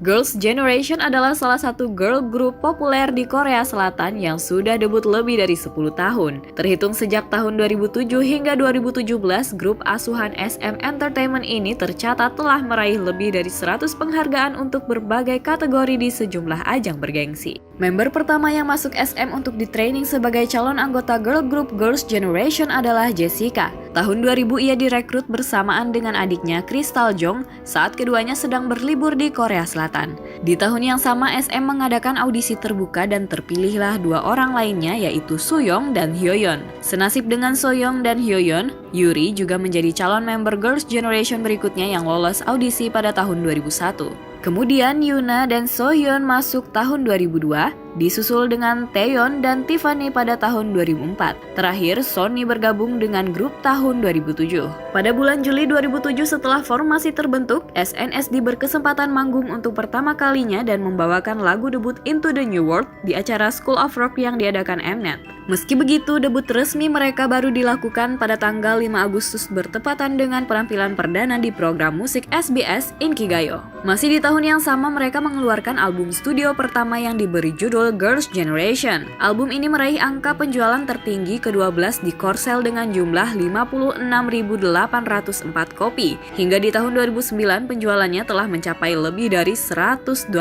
Girls' Generation adalah salah satu girl group populer di Korea Selatan yang sudah debut lebih dari 10 tahun. Terhitung sejak tahun 2007 hingga 2017, grup asuhan SM Entertainment ini tercatat telah meraih lebih dari 100 penghargaan untuk berbagai kategori di sejumlah ajang bergengsi. Member pertama yang masuk SM untuk di-training sebagai calon anggota girl group Girls' Generation adalah Jessica. Tahun 2000 ia direkrut bersamaan dengan adiknya Crystal Jong saat keduanya sedang berlibur di Korea Selatan. Di tahun yang sama SM mengadakan audisi terbuka dan terpilihlah dua orang lainnya yaitu Sooyoung dan Hyoyeon. Senasib dengan Sooyoung dan Hyoyeon, Yuri juga menjadi calon member Girls' Generation berikutnya yang lolos audisi pada tahun 2001. Kemudian Yoona dan Sohyun masuk tahun 2002, disusul dengan Taeyeon dan Tiffany pada tahun 2004. Terakhir, Sonny bergabung dengan grup tahun 2007. Pada bulan Juli 2007 setelah formasi terbentuk, SNSD berkesempatan manggung untuk pertama kalinya dan membawakan lagu debut Into the New World di acara School of Rock yang diadakan Mnet. Meski begitu, debut resmi mereka baru dilakukan pada tanggal 5 Agustus bertepatan dengan penampilan perdana di program musik SBS Inkigayo. Masih di tahun yang sama, mereka mengeluarkan album studio pertama yang diberi judul Girls' Generation. Album ini meraih angka penjualan tertinggi ke-12 di Korsel dengan jumlah 56.804 kopi. Hingga di tahun 2009, penjualannya telah mencapai lebih dari 120.000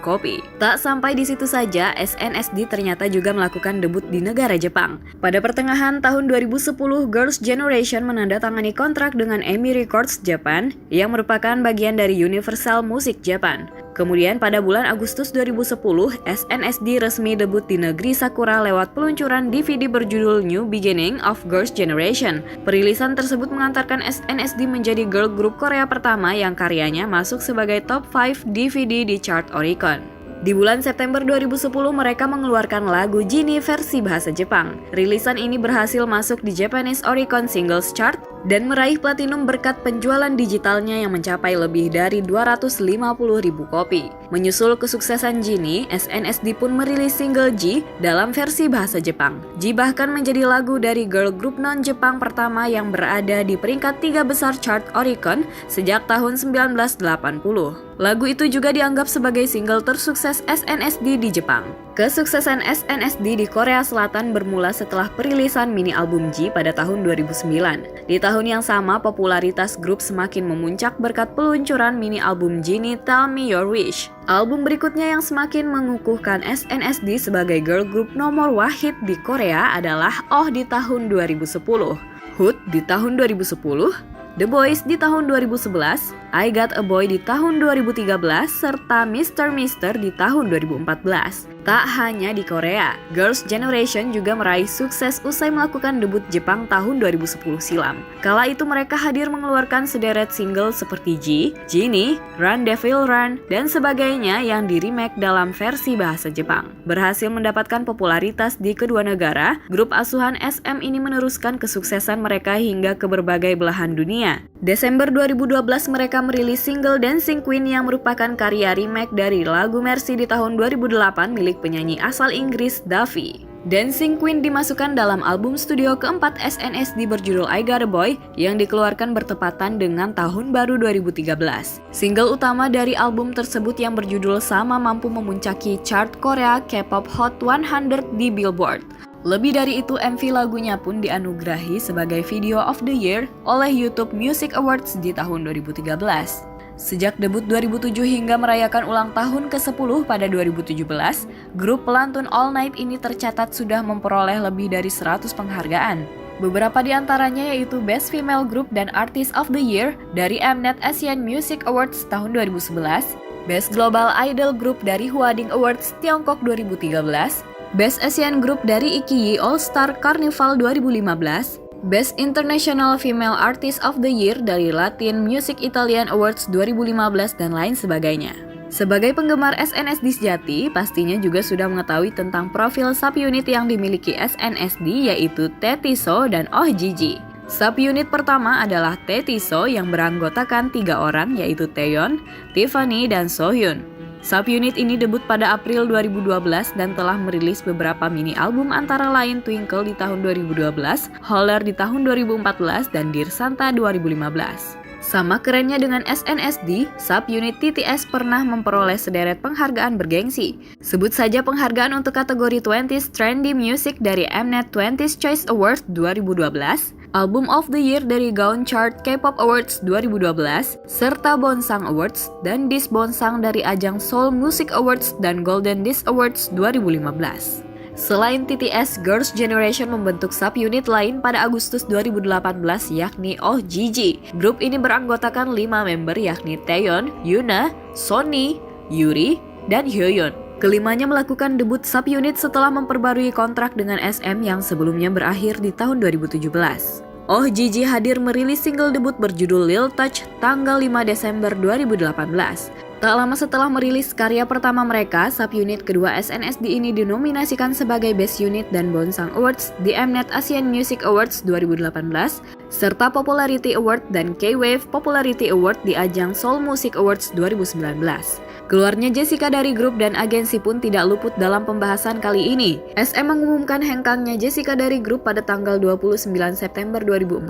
kopi. Tak sampai di situ saja, SNSD ternyata juga melakukan debut di negara Jepang. Pada pertengahan tahun 2010, Girls' Generation menandatangani kontrak dengan EMI Records Japan yang merupakan bagian dari Universal Music Japan. Kemudian pada bulan Agustus 2010, SNSD resmi debut di negeri Sakura lewat peluncuran DVD berjudul New Beginning of Girls' Generation. Perilisan tersebut mengantarkan SNSD menjadi girl group Korea pertama yang karyanya masuk sebagai top 5 DVD di chart Oricon. Di bulan September 2010, mereka mengeluarkan lagu Genie versi bahasa Jepang. Rilisan ini berhasil masuk di Japanese Oricon Singles Chart dan meraih platinum berkat penjualan digitalnya yang mencapai lebih dari 250.000 kopi. Menyusul kesuksesan Genie, SNSD pun merilis single G dalam versi bahasa Jepang. G bahkan menjadi lagu dari girl group non-Jepang pertama yang berada di peringkat 3 besar chart Oricon sejak tahun 1980. Lagu itu juga dianggap sebagai single tersukses SNSD di Jepang. Kesuksesan SNSD di Korea Selatan bermula setelah perilisan mini album G pada tahun 2009. Di tahun yang sama, popularitas grup semakin memuncak berkat peluncuran mini album Genie Tell Me Your Wish. Album berikutnya yang semakin mengukuhkan SNSD sebagai girl group nomor wahid di Korea adalah Oh di tahun 2010, Hood di tahun 2010, The Boys di tahun 2011, I Got a Boy di tahun 2013, serta Mr. Mister di tahun 2014. Tak hanya di Korea, Girls' Generation juga meraih sukses usai melakukan debut Jepang tahun 2010 silam. Kala itu mereka hadir mengeluarkan sederet single seperti G, Genie, Run Devil Run, dan sebagainya yang di-remake dalam versi bahasa Jepang. Berhasil mendapatkan popularitas di kedua negara, grup asuhan SM ini meneruskan kesuksesan mereka hingga ke berbagai belahan dunia. Desember 2012 mereka merilis single Dancing Queen yang merupakan karya remake dari lagu Mercy di tahun 2008 milik penyanyi asal Inggris Daffy. Dancing Queen dimasukkan dalam album studio keempat SNSD berjudul I Got a Boy yang dikeluarkan bertepatan dengan tahun baru 2013. Single utama dari album tersebut yang berjudul sama mampu memuncaki chart Korea K-pop Hot 100 di Billboard. Lebih dari itu, MV lagunya pun dianugerahi sebagai Video of the Year oleh YouTube Music Awards di tahun 2013. Sejak debut 2007 hingga merayakan ulang tahun ke-10 pada 2017, grup pelantun All Night ini tercatat sudah memperoleh lebih dari 100 penghargaan. Beberapa di antaranya yaitu Best Female Group dan Artist of the Year dari Mnet Asian Music Awards tahun 2011, Best Global Idol Group dari Hwading Awards Tiongkok 2013, Best Asian Group dari Ikiyi All Star Carnival 2015, Best International Female Artist of the Year dari Latin Music Italian Awards 2015 dan lain sebagainya. Sebagai penggemar SNSD sejati, pastinya juga sudah mengetahui tentang profil subunit yang dimiliki SNSD yaitu Taetiso dan Oh Gigi. Subunit pertama adalah Taetiso yang beranggotakan 3 orang yaitu Taeyeon, Tiffany, dan Sohyun. Subunit ini debut pada April 2012 dan telah merilis beberapa mini album antara lain Twinkle di tahun 2012, Holler di tahun 2014, dan Dear Santa 2015. Sama kerennya dengan SNSD, subunit TTS pernah memperoleh sederet penghargaan bergengsi. Sebut saja penghargaan untuk kategori 20s Trendy Music dari Mnet 20s Choice Awards 2012, Album of the Year dari Gaon Chart K-pop Awards 2012, serta Bonsang Awards dan Disc Bonsang dari ajang Seoul Music Awards dan Golden Disc Awards 2015. Selain TTS, Girls' Generation membentuk subunit lain pada Agustus 2018 yakni Oh Gigi. Grup ini beranggotakan 5 member yakni Taeyeon, Yoona, Sonny, Yuri, dan Hyoyeon. Kelimanya melakukan debut subunit setelah memperbarui kontrak dengan SM yang sebelumnya berakhir di tahun 2017. Oh Gigi hadir merilis single debut berjudul Lil Touch tanggal 5 Desember 2018. Tak lama setelah merilis karya pertama mereka, subunit kedua SNSD ini dinominasikan sebagai Best Unit dan Bonsang Awards di Mnet Asian Music Awards 2018, serta Popularity Award dan K-Wave Popularity Award di ajang Seoul Music Awards 2019. Keluarnya Jessica dari grup dan agensi pun tidak luput dalam pembahasan kali ini. SM mengumumkan hengkangnya Jessica dari grup pada tanggal 29 September 2014.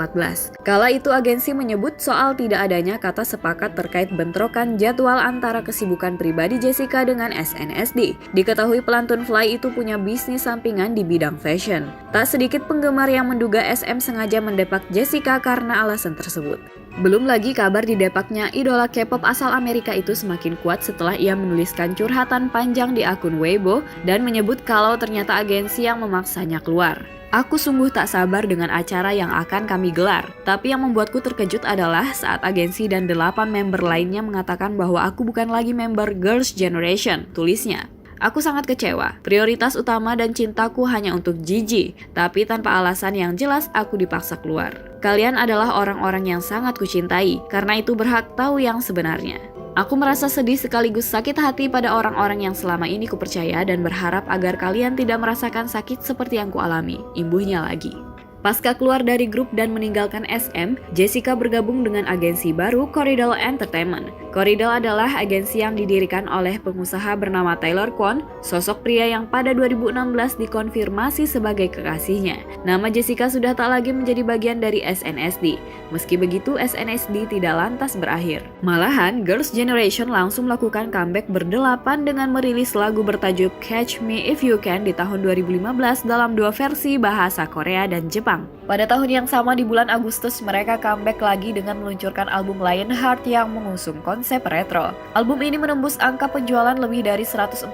Kala itu agensi menyebut soal tidak adanya kata sepakat terkait bentrokan jadwal antara kesibukan pribadi Jessica dengan SNSD. Diketahui pelantun Fly itu punya bisnis sampingan di bidang fashion. Tak sedikit penggemar yang menduga SM sengaja mendepak Jessica karena alasan tersebut. Belum lagi kabar didepaknya idola K-pop asal Amerika itu semakin kuat setelah ia menuliskan curhatan panjang di akun Weibo dan menyebut kalau ternyata agensi yang memaksanya keluar. Aku sungguh tak sabar dengan acara yang akan kami gelar, tapi yang membuatku terkejut adalah saat agensi dan 8 member lainnya mengatakan bahwa aku bukan lagi member Girls' Generation, tulisnya. Aku sangat kecewa, prioritas utama dan cintaku hanya untuk Gigi, tapi tanpa alasan yang jelas aku dipaksa keluar. Kalian adalah orang-orang yang sangat kucintai, karena itu berhak tahu yang sebenarnya. Aku merasa sedih sekaligus sakit hati pada orang-orang yang selama ini kupercaya dan berharap agar kalian tidak merasakan sakit seperti yang kualami, imbuhnya lagi. Pasca keluar dari grup dan meninggalkan SM, Jessica bergabung dengan agensi baru Corridor Entertainment. Corridor adalah agensi yang didirikan oleh pengusaha bernama Taylor Kwon, sosok pria yang pada 2016 dikonfirmasi sebagai kekasihnya. Nama Jessica sudah tak lagi menjadi bagian dari SNSD. Meski begitu, SNSD tidak lantas berakhir. Malahan, Girls' Generation langsung melakukan comeback berdelapan dengan merilis lagu bertajuk Catch Me If You Can di tahun 2015 dalam 2 versi bahasa Korea dan Jepang. Pada tahun yang sama di bulan Agustus, mereka comeback lagi dengan meluncurkan album Lionheart yang mengusung konsep retro. Album ini menembus angka penjualan lebih dari 145.000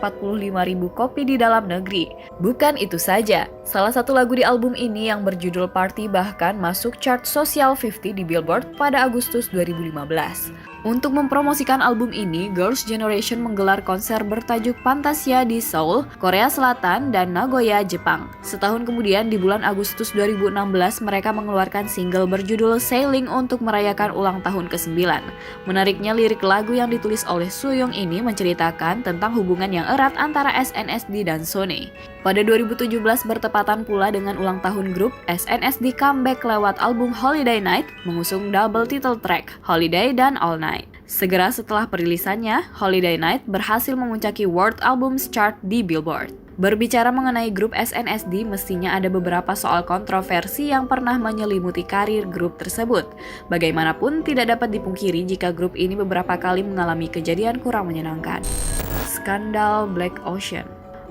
kopi di dalam negeri. Bukan itu saja, salah satu lagu di album ini yang berjudul Party bahkan masuk chart Social 50 di Billboard pada Agustus 2015. Untuk mempromosikan album ini, Girls' Generation menggelar konser bertajuk Fantasia di Seoul, Korea Selatan, dan Nagoya, Jepang. Setahun kemudian, di bulan Agustus 2016, mereka mengeluarkan single berjudul Sailing untuk merayakan ulang tahun ke-9. Menariknya, lirik lagu yang ditulis oleh Sooyoung ini menceritakan tentang hubungan yang erat antara SNSD dan Sony. Pada 2017 bertepatan pula dengan ulang tahun grup, SNSD comeback lewat album Holiday Night, mengusung double title track, Holiday dan All Night. Segera setelah perilisannya, Holiday Night berhasil memuncaki World Albums Chart di Billboard. Berbicara mengenai grup SNSD, mestinya ada beberapa soal kontroversi yang pernah menyelimuti karir grup tersebut. Bagaimanapun, tidak dapat dipungkiri jika grup ini beberapa kali mengalami kejadian kurang menyenangkan. Skandal Black Ocean.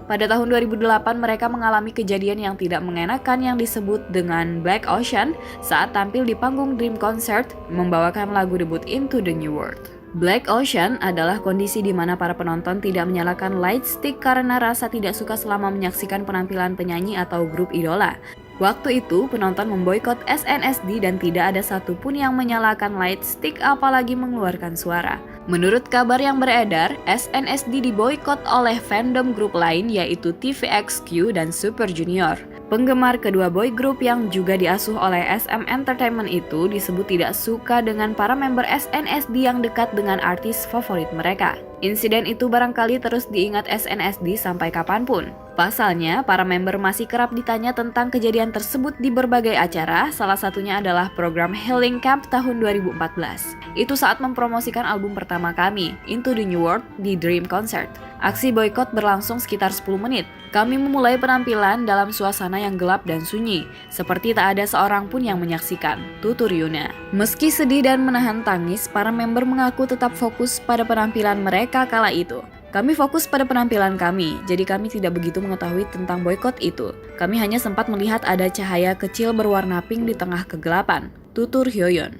Pada tahun 2008, mereka mengalami kejadian yang tidak mengenakan yang disebut dengan Black Ocean saat tampil di panggung Dream Concert membawakan lagu debut Into the New World. Black Ocean adalah kondisi di mana para penonton tidak menyalakan light stick karena rasa tidak suka selama menyaksikan penampilan penyanyi atau grup idola. Waktu itu, penonton memboikot SNSD dan tidak ada satupun yang menyalakan light stick apalagi mengeluarkan suara. Menurut kabar yang beredar, SNSD diboikot oleh fandom grup lain yaitu TVXQ dan Super Junior. Penggemar kedua boy group yang juga diasuh oleh SM Entertainment itu disebut tidak suka dengan para member SNSD yang dekat dengan artis favorit mereka. Insiden itu barangkali terus diingat SNSD sampai kapanpun. Pasalnya, para member masih kerap ditanya tentang kejadian tersebut di berbagai acara, salah satunya adalah program Healing Camp tahun 2014. Itu saat mempromosikan album pertama kami, Into the New World, di Dream Concert. Aksi boykot berlangsung sekitar 10 menit. Kami memulai penampilan dalam suasana yang gelap dan sunyi, seperti tak ada seorang pun yang menyaksikan, tutur Yuna. Meski sedih dan menahan tangis, para member mengaku tetap fokus pada penampilan mereka kala itu. Kami fokus pada penampilan kami, jadi kami tidak begitu mengetahui tentang boykot itu. Kami hanya sempat melihat ada cahaya kecil berwarna pink di tengah kegelapan, tutur Hyoyeon.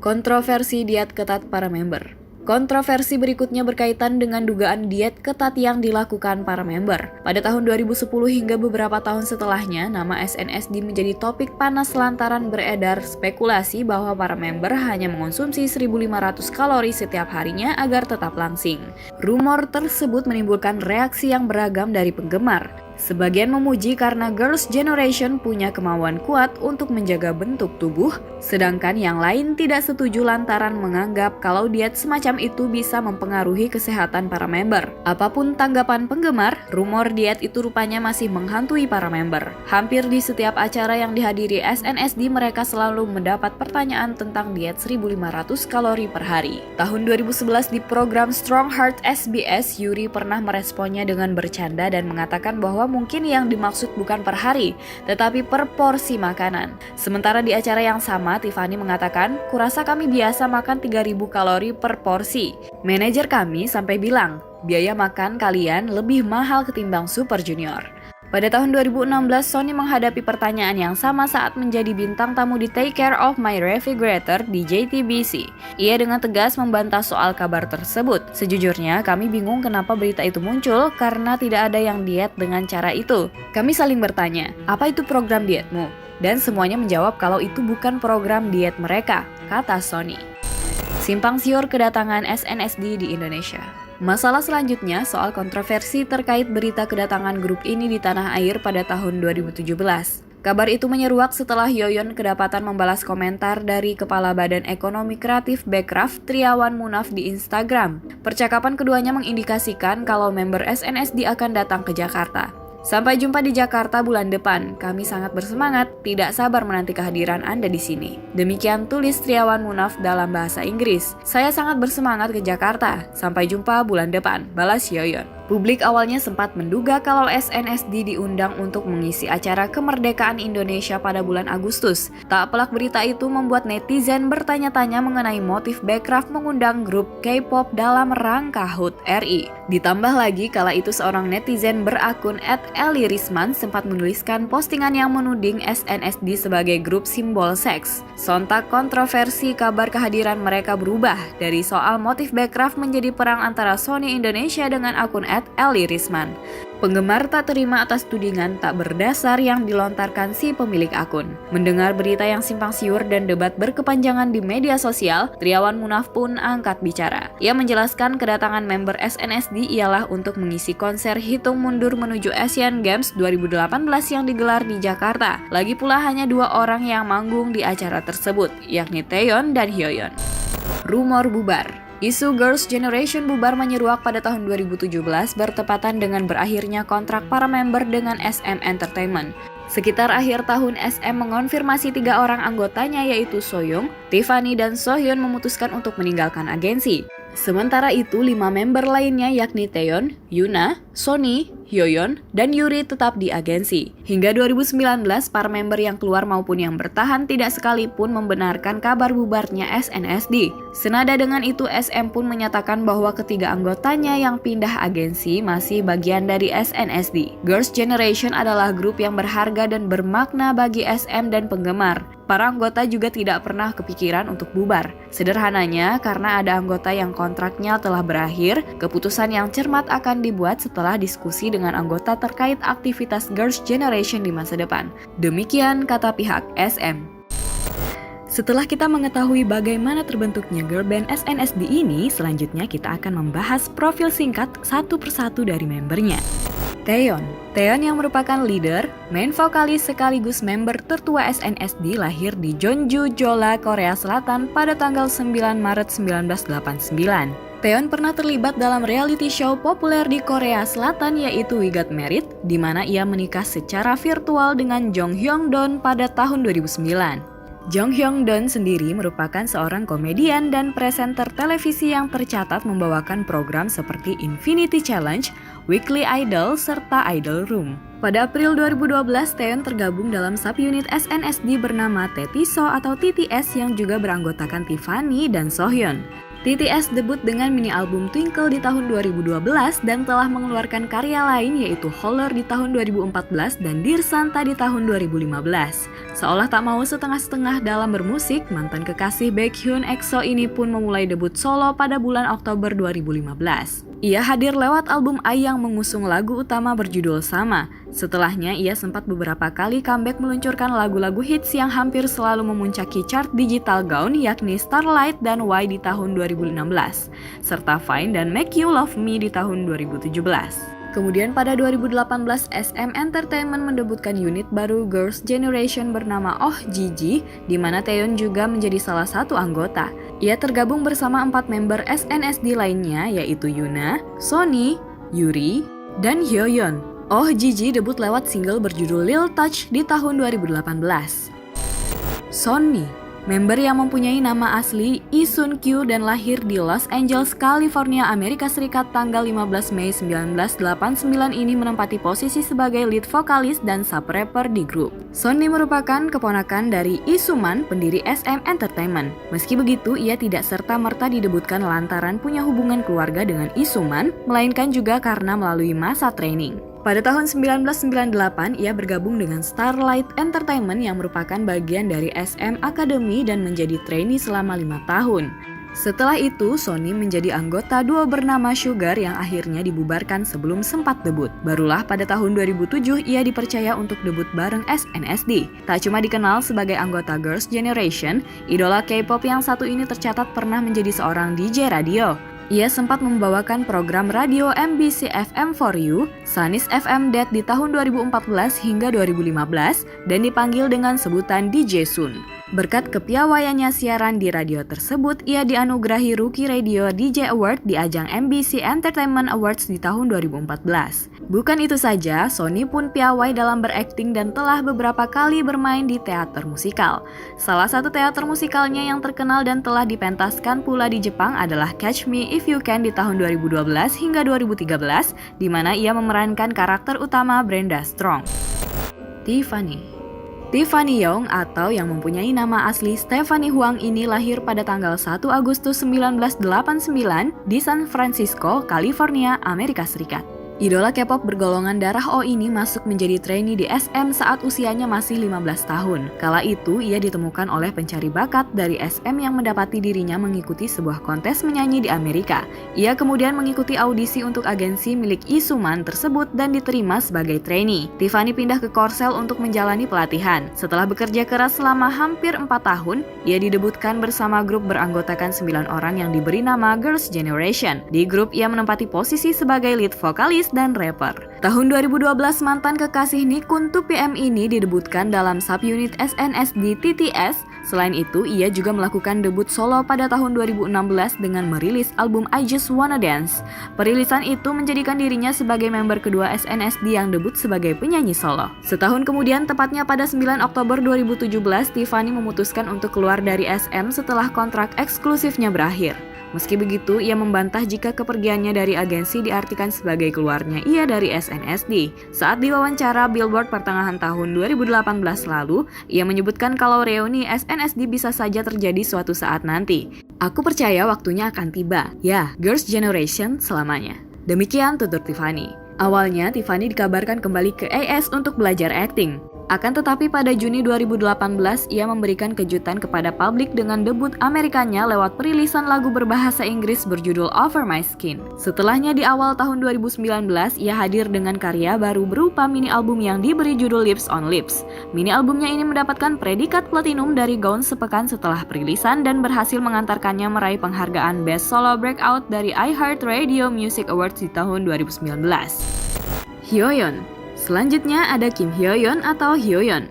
Kontroversi diet ketat para member. Kontroversi berikutnya berkaitan dengan dugaan diet ketat yang dilakukan para member. Pada tahun 2010 hingga beberapa tahun setelahnya, nama SNSD menjadi topik panas lantaran beredar spekulasi bahwa para member hanya mengonsumsi 1.500 kalori setiap harinya agar tetap langsing. Rumor tersebut menimbulkan reaksi yang beragam dari penggemar. Sebagian memuji karena Girls' Generation punya kemauan kuat untuk menjaga bentuk tubuh, sedangkan yang lain tidak setuju lantaran menganggap kalau diet semacam itu bisa mempengaruhi kesehatan para member. Apapun tanggapan penggemar, rumor diet itu rupanya masih menghantui para member. Hampir di setiap acara yang dihadiri SNSD, mereka selalu mendapat pertanyaan tentang diet 1.500 kalori per hari. Tahun 2011 di program Strong Heart SBS, Yuri pernah meresponnya dengan bercanda dan mengatakan bahwa mungkin yang dimaksud bukan per hari, tetapi per porsi makanan. Sementara di acara yang sama, Tiffany mengatakan, "Kurasa kami biasa makan 3.000 kalori per porsi. Manajer kami sampai bilang, biaya makan kalian lebih mahal ketimbang Super Junior." Pada tahun 2016, Sony menghadapi pertanyaan yang sama saat menjadi bintang tamu di Take Care of My Refrigerator di JTBC. Ia dengan tegas membantah soal kabar tersebut. "Sejujurnya, kami bingung kenapa berita itu muncul karena tidak ada yang diet dengan cara itu. Kami saling bertanya, apa itu program dietmu? Dan semuanya menjawab kalau itu bukan program diet mereka," kata Sony. Simpang siur kedatangan SNSD di Indonesia. Masalah selanjutnya soal kontroversi terkait berita kedatangan grup ini di tanah air pada tahun 2017. Kabar itu menyeruak setelah Hyoyeon kedapatan membalas komentar dari Kepala Badan Ekonomi Kreatif Bekraf, Triawan Munaf di Instagram. Percakapan keduanya mengindikasikan kalau member SNSD akan datang ke Jakarta. "Sampai jumpa di Jakarta bulan depan. Kami sangat bersemangat, tidak sabar menanti kehadiran Anda di sini." Demikian tulis Triawan Munaf dalam bahasa Inggris. "Saya sangat bersemangat ke Jakarta. Sampai jumpa bulan depan," balas Hyoyeon. Publik awalnya sempat menduga kalau SNSD diundang untuk mengisi acara kemerdekaan Indonesia pada bulan Agustus. Tak pelak berita itu membuat netizen bertanya-tanya mengenai motif Bekraf mengundang grup K-pop dalam rangka HUT RI. Ditambah lagi kala itu seorang netizen berakun @elirisman sempat menuliskan postingan yang menuding SNSD sebagai grup simbol seks. Sontak kontroversi kabar kehadiran mereka berubah dari soal motif Bekraf menjadi perang antara Sony Indonesia dengan akun @elirisman. Penggemar tak terima atas tudingan tak berdasar yang dilontarkan si pemilik akun. Mendengar berita yang simpang siur dan debat berkepanjangan di media sosial, Triawan Munaf pun angkat bicara. Ia menjelaskan kedatangan member SNSD ialah untuk mengisi konser hitung mundur menuju Asian Games 2018 yang digelar di Jakarta. Lagi pula hanya 2 orang yang manggung di acara tersebut, yakni Taeyeon dan Hyoyeon. Rumor bubar. Isu Girls' Generation bubar menyeruak pada tahun 2017 bertepatan dengan berakhirnya kontrak para member dengan SM Entertainment. Sekitar akhir tahun, SM mengonfirmasi 3 orang anggotanya yaitu Soyoung, Tiffany, dan Sohyun memutuskan untuk meninggalkan agensi. Sementara itu, 5 member lainnya yakni Taeyeon, Yuna, Sonny, Hyoyeon, dan Yuri tetap di agensi. Hingga 2019, para member yang keluar maupun yang bertahan tidak sekalipun membenarkan kabar bubarnya SNSD. Senada dengan itu, SM pun menyatakan bahwa ketiga anggotanya yang pindah agensi masih bagian dari SNSD. Girls' Generation adalah grup yang berharga dan bermakna bagi SM dan penggemar. Para anggota juga tidak pernah kepikiran untuk bubar. Sederhananya, karena ada anggota yang kontraknya telah berakhir, keputusan yang cermat akan dibuat setelah diskusi dengan anggota terkait aktivitas Girls' Generation di masa depan. Demikian kata pihak SM. Setelah kita mengetahui bagaimana terbentuknya girl band SNSD ini, selanjutnya kita akan membahas profil singkat satu persatu dari membernya. Taeyeon yang merupakan leader, main vokalis sekaligus member tertua SNSD lahir di Jeonju, Jeolla, Korea Selatan pada tanggal 9 Maret 1989. Taeyeon pernah terlibat dalam reality show populer di Korea Selatan yaitu We Got Married, di mana ia menikah secara virtual dengan Jong Hyung Don pada tahun 2009. Jong Hyun-don sendiri merupakan seorang komedian dan presenter televisi yang tercatat membawakan program seperti Infinity Challenge, Weekly Idol, serta Idol Room. Pada April 2012, Taeyeon tergabung dalam subunit SNSD bernama Tetiso atau TTS yang juga beranggotakan Tiffany dan Sohyun. TTS debut dengan mini album Twinkle di tahun 2012 dan telah mengeluarkan karya lain yaitu Holler di tahun 2014 dan Dear Santa di tahun 2015. Seolah tak mau setengah-setengah dalam bermusik, mantan kekasih Baekhyun EXO ini pun memulai debut solo pada bulan Oktober 2015. Ia hadir lewat album I yang mengusung lagu utama berjudul sama. Setelahnya, ia sempat beberapa kali comeback meluncurkan lagu-lagu hits yang hampir selalu memuncaki chart digital gaun yakni Starlight dan Why di tahun 2016, serta Fine dan Make You Love Me di tahun 2017. Kemudian pada 2018, SM Entertainment mendebutkan unit baru Girls' Generation bernama Oh Gigi, di mana Taeyeon juga menjadi salah satu anggota. Ia tergabung bersama 4 member SNSD lainnya yaitu Yuna, Sonny, Yuri, dan Hyoyeon. Oh Gigi debut lewat single berjudul Lil Touch di tahun 2018. Sonny, member yang mempunyai nama asli Lee Sun Kyu dan lahir di Los Angeles, California, Amerika Serikat tanggal 15 Mei 1989 ini menempati posisi sebagai lead vokalis dan sub-rapper di grup. Sonny merupakan keponakan dari Lee Soo-man, pendiri SM Entertainment. Meski begitu, ia tidak serta-merta didebutkan lantaran punya hubungan keluarga dengan Lee Soo-man, melainkan juga karena melalui masa training. Pada tahun 1998, ia bergabung dengan Starlight Entertainment yang merupakan bagian dari SM Academy dan menjadi trainee selama 5 tahun. Setelah itu, Sonny menjadi anggota duo bernama Sugar yang akhirnya dibubarkan sebelum sempat debut. Barulah pada tahun 2007, ia dipercaya untuk debut bareng SNSD. Tak cuma dikenal sebagai anggota Girls' Generation, idola K-pop yang satu ini tercatat pernah menjadi seorang DJ radio. Ia sempat membawakan program radio MBC FM For You, Sunny's FM Dead di tahun 2014 hingga 2015 dan dipanggil dengan sebutan DJ Sun. Berkat kepiawaiannya siaran di radio tersebut, ia dianugerahi Rookie Radio DJ Award di ajang MBC Entertainment Awards di tahun 2014. Bukan itu saja, Sonny pun piawai dalam berakting dan telah beberapa kali bermain di teater musikal. Salah satu teater musikalnya yang terkenal dan telah dipentaskan pula di Jepang adalah Catch Me If You Can di tahun 2012 hingga 2013, di mana ia memerankan karakter utama Brenda Strong. Tiffany Young atau yang mempunyai nama asli Stephanie Huang ini lahir pada tanggal 1 Agustus 1989 di San Francisco, California, Amerika Serikat. Idola K-pop bergolongan darah O ini masuk menjadi trainee di SM saat usianya masih 15 tahun. Kala itu, ia ditemukan oleh pencari bakat dari SM yang mendapati dirinya mengikuti sebuah kontes menyanyi di Amerika. Ia kemudian mengikuti audisi untuk agensi milik Lee Soo-man tersebut dan diterima sebagai trainee. Tiffany pindah ke Korsel untuk menjalani pelatihan. Setelah bekerja keras selama hampir 4 tahun, ia didebutkan bersama grup beranggotakan 9 orang yang diberi nama Girls' Generation. Di grup, ia menempati posisi sebagai lead vokalis dan rapper. Tahun 2012, mantan kekasih Nichkhun 2PM ini didebutkan dalam subunit SNSD TTS. Selain itu, ia juga melakukan debut solo pada tahun 2016 dengan merilis album I Just Wanna Dance. Perilisan itu menjadikan dirinya sebagai member kedua SNSD yang debut sebagai penyanyi solo. Setahun kemudian, tepatnya pada 9 Oktober 2017, Tiffany memutuskan untuk keluar dari SM setelah kontrak eksklusifnya berakhir. Meski begitu, ia membantah jika kepergiannya dari agensi diartikan sebagai keluarnya ia dari SNSD. Saat diwawancara Billboard pertengahan tahun 2018 lalu, ia menyebutkan kalau reuni SNSD bisa saja terjadi suatu saat nanti. Aku percaya waktunya akan tiba. Ya, Girls' Generation selamanya. Demikian tutur Tiffany. Awalnya, Tiffany dikabarkan kembali ke AS untuk belajar akting. Akan tetapi pada Juni 2018, ia memberikan kejutan kepada publik dengan debut Amerikanya lewat perilisan lagu berbahasa Inggris berjudul Over My Skin. Setelahnya di awal tahun 2019, ia hadir dengan karya baru berupa mini album yang diberi judul Lips on Lips. Mini albumnya ini mendapatkan predikat platinum dari Gaon sepekan setelah perilisan dan berhasil mengantarkannya meraih penghargaan Best Solo Breakout dari iHeartRadio Music Awards di tahun 2019. Hyoyeon. Selanjutnya ada Kim Hyoyeon atau Hyoyeon.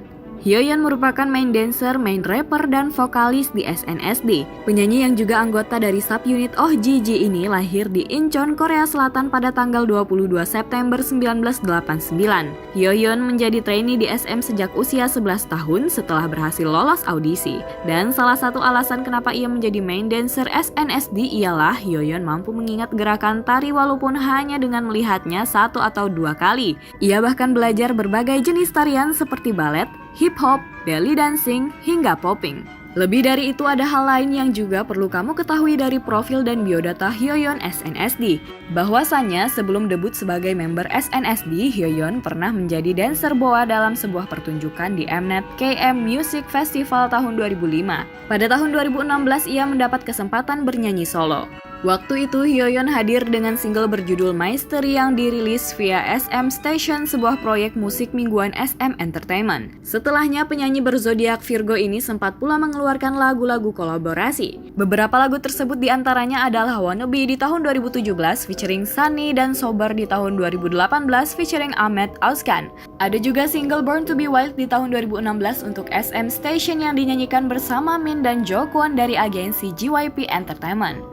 Hyoyeon merupakan main dancer, main rapper, dan vokalis di SNSD. Penyanyi yang juga anggota dari subunit Oh Ji-ji ini lahir di Incheon, Korea Selatan pada tanggal 22 September 1989. Hyoyeon menjadi trainee di SM sejak usia 11 tahun setelah berhasil lolos audisi. Dan salah satu alasan kenapa ia menjadi main dancer SNSD ialah Hyoyeon mampu mengingat gerakan tari walaupun hanya dengan melihatnya 1 atau 2 kali. Ia bahkan belajar berbagai jenis tarian seperti balet, hip-hop, belly dancing, hingga popping. Lebih dari itu ada hal lain yang juga perlu kamu ketahui dari profil dan biodata Hyoyeon SNSD. Bahwasannya sebelum debut sebagai member SNSD, Hyoyeon pernah menjadi dancer boa dalam sebuah pertunjukan di Mnet KM Music Festival tahun 2005. Pada tahun 2016 ia mendapat kesempatan bernyanyi solo. Waktu itu Hyoyeon hadir dengan single berjudul Mystery yang dirilis via SM Station, sebuah proyek musik mingguan SM Entertainment. Setelahnya penyanyi berzodiak Virgo ini sempat pula mengeluarkan lagu-lagu kolaborasi. Beberapa lagu tersebut diantaranya adalah Wannabe di tahun 2017 featuring Sunny dan Sober di tahun 2018 featuring Ahmed Auskan. Ada juga single Born to be Wild di tahun 2016 untuk SM Station yang dinyanyikan bersama Min dan Jo Kwon dari agensi JYP Entertainment.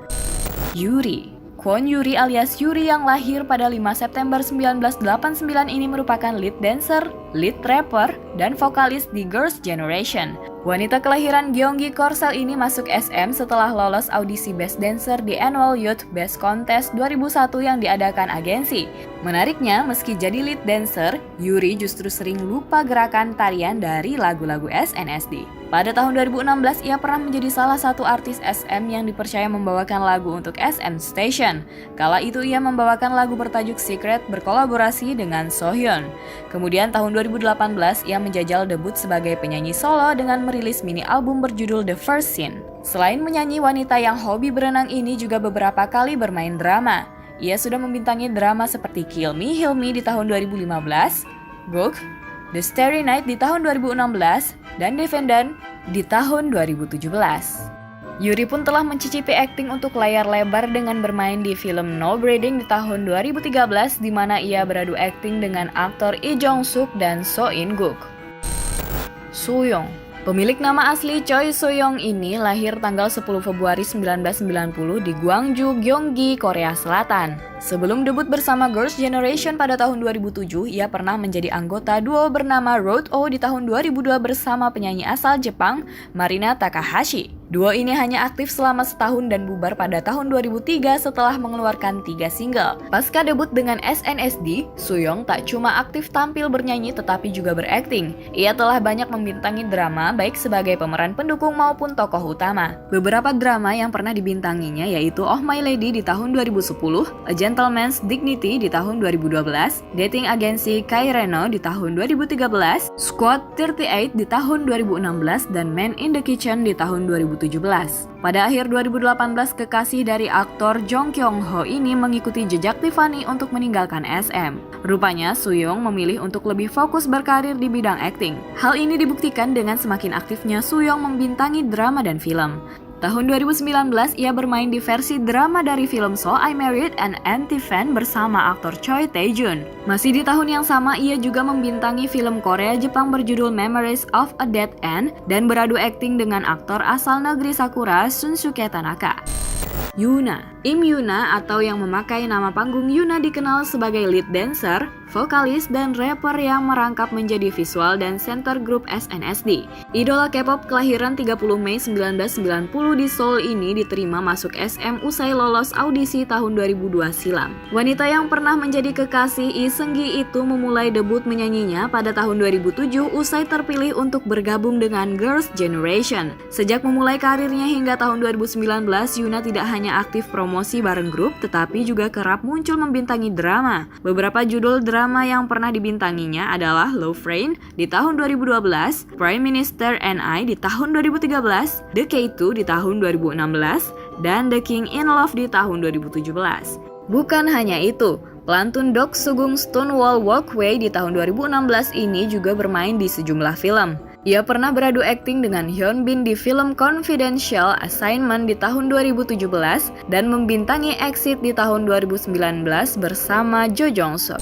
Yuri. Kwon Yuri alias Yuri yang lahir pada 5 September 1989 ini merupakan lead dancer, lead rapper, dan vokalis di Girls' Generation. Wanita kelahiran Gyeonggi Korsel ini masuk SM setelah lolos audisi Best Dancer di Annual Youth Best Contest 2001 yang diadakan agensi. Menariknya, meski jadi lead dancer, Yuri justru sering lupa gerakan tarian dari lagu-lagu SNSD. Pada tahun 2016, ia pernah menjadi salah satu artis SM yang dipercaya membawakan lagu untuk SM Station. Kala itu ia membawakan lagu bertajuk Secret berkolaborasi dengan Sohyun. Kemudian tahun 2018, ia menjajal debut sebagai penyanyi solo dengan merilis mini album berjudul The First Scene. Selain menyanyi, wanita yang hobi berenang ini juga beberapa kali bermain drama. Ia sudah membintangi drama seperti Kill Me, Heal Me di tahun 2015, Book, The Starry Night di tahun 2016, dan Defendant di tahun 2017. Yuri pun telah mencicipi akting untuk layar lebar dengan bermain di film No Breathing di tahun 2013 di mana ia beradu akting dengan aktor Lee Jong Suk dan So In Guk. Soyoung. Pemilik nama asli Choi Soyoung ini lahir tanggal 10 Februari 1990 di Gwangju, Gyeonggi, Korea Selatan. Sebelum debut bersama Girls' Generation pada tahun 2007, ia pernah menjadi anggota duo bernama Road O di tahun 2002 bersama penyanyi asal Jepang, Marina Takahashi. Duo ini hanya aktif selama setahun dan bubar pada tahun 2003 setelah mengeluarkan 3 single. Pasca debut dengan SNSD, Soyoung tak cuma aktif tampil bernyanyi tetapi juga berakting. Ia telah banyak membintangi drama baik sebagai pemeran pendukung maupun tokoh utama. Beberapa drama yang pernah dibintanginya yaitu Oh My Lady di tahun 2010, A Gentleman's Dignity di tahun 2012, Dating Agency Kai Reno di tahun 2013, Squad 38 di tahun 2016, dan Man in the Kitchen di tahun 2017. Pada akhir 2018, kekasih dari aktor Jong Kyung Ho ini mengikuti jejak Tiffany untuk meninggalkan SM. Rupanya, Soyoung memilih untuk lebih fokus berkarir di bidang akting. Hal ini dibuktikan dengan semakin aktifnya Soyoung membintangi drama dan film. Tahun 2019, ia bermain di versi drama dari film So I Married an Anti-Fan bersama aktor Choi Tae-jun. Masih di tahun yang sama, ia juga membintangi film Korea-Jepang berjudul Memories of a Dead End dan beradu akting dengan aktor asal negeri Sakura, Shunsuke Tanaka. Yuna. Im Yuna atau yang memakai nama panggung Yuna dikenal sebagai lead dancer, vokalis, dan rapper yang merangkap menjadi visual dan center grup SNSD. Idola K-pop kelahiran 30 Mei 1990 di Seoul ini diterima masuk SM usai lolos audisi tahun 2002 silam. Wanita yang pernah menjadi kekasih Lee Seung-gi itu memulai debut menyanyinya pada tahun 2007 usai terpilih untuk bergabung dengan Girls' Generation. Sejak memulai karirnya hingga tahun 2019, Yuna tidak hanya aktif promosi bareng grup, tetapi juga kerap muncul membintangi drama. Beberapa judul drama yang pernah dibintanginya adalah Love Rain di tahun 2012, Prime Minister and I di tahun 2013, The K2 di tahun 2016, dan The King in Love di tahun 2017. Bukan hanya itu, pelantun Dok Sugung Stonewall Walkway di tahun 2016 ini juga bermain di sejumlah film. Ia pernah beradu akting dengan Hyun Bin di film Confidential Assignment di tahun 2017 dan membintangi Exit di tahun 2019 bersama Jo Jong Suk.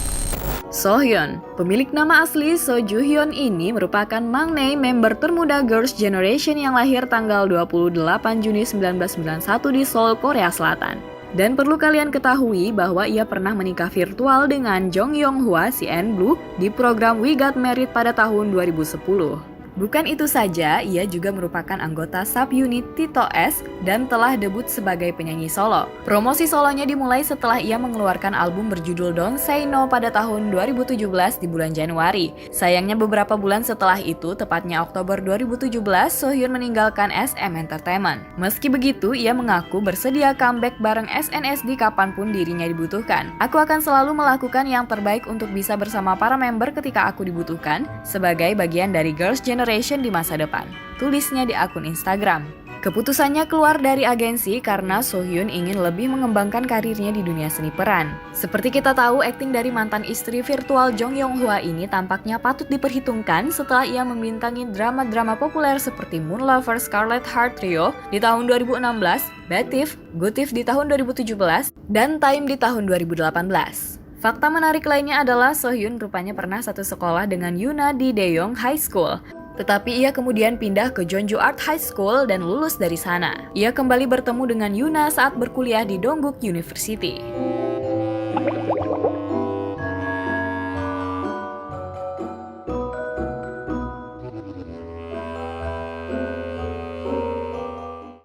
Sohyun, pemilik nama asli So Ju Hyun ini merupakan Mangney, member termuda Girls' Generation yang lahir tanggal 28 Juni 1991 di Seoul, Korea Selatan. Dan perlu kalian ketahui bahwa ia pernah menikah virtual dengan Jong Yong Hwa si Blue di program We Got Married pada tahun 2010. Bukan itu saja, ia juga merupakan anggota subunit Tito S dan telah debut sebagai penyanyi solo. Promosi solonya dimulai setelah ia mengeluarkan album berjudul Don't Say No pada tahun 2017 di bulan Januari. Sayangnya beberapa bulan setelah itu, tepatnya Oktober 2017, Sohyun meninggalkan SM Entertainment. Meski begitu, ia mengaku bersedia comeback bareng SNSD kapanpun dirinya dibutuhkan. Aku akan selalu melakukan yang terbaik untuk bisa bersama para member ketika aku dibutuhkan, sebagai bagian dari Girls' Generation di masa depan, tulisnya di akun Instagram. Keputusannya keluar dari agensi karena Sohyun ingin lebih mengembangkan karirnya di dunia seni peran. Seperti kita tahu, akting dari mantan istri virtual Jong Yong Hwa ini tampaknya patut diperhitungkan setelah ia membintangi drama-drama populer seperti Moon Lover, Scarlet Heart Trio di tahun 2016, Bad Thief, Good Thief di tahun 2017, dan Time di tahun 2018. Fakta menarik lainnya adalah Sohyun rupanya pernah satu sekolah dengan Yoona di Daejeon High School. Tetapi ia kemudian pindah ke Jeonju Art High School dan lulus dari sana. Ia kembali bertemu dengan Yoona saat berkuliah di Dongguk University.